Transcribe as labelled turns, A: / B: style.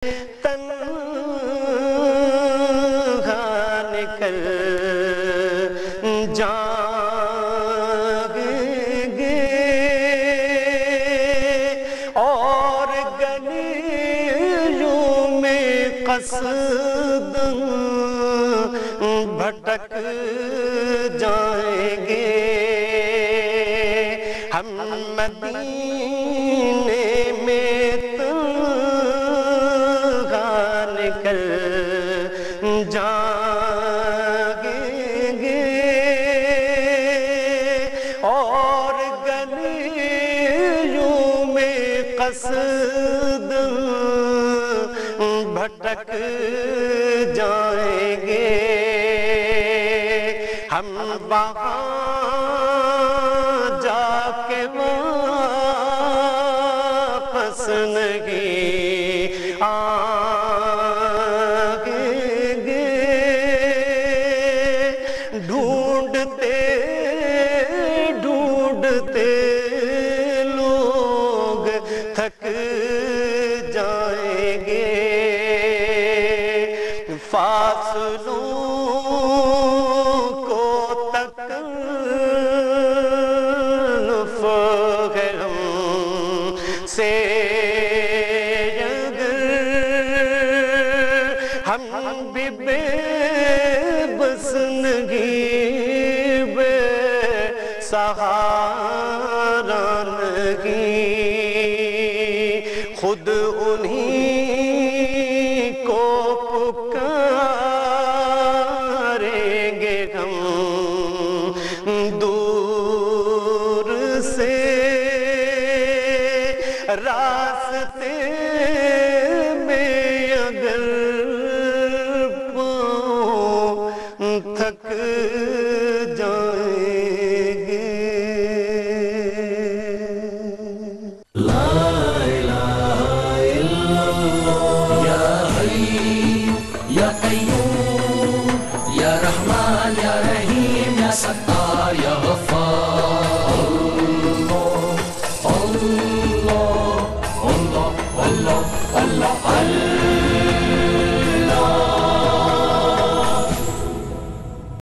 A: تنہا نکل جائیں گے اور گلیوں میں قصداً بھٹک جائیں گے ہم مدینے میں تنہا نکل جائیں گے اور گلیوں میں قصداً بھٹک جائیں گے ہم وہاں جا کے واپس نہیں آئیں گے ڈھونڈتے ڈھونڈتے لوگ تھک جائیں گے فاصلوں کو تکلف ہے ہم سے اگر ہم بھی بے بس نہیں بے سہارا نہیں خود انہی کو پکاریں گے ہم دور سے راستے میں اگر پاؤں تھک جائیں گے
B: یا قیوم یا رحمان یا رحیم یا ستار یا غفار اللہ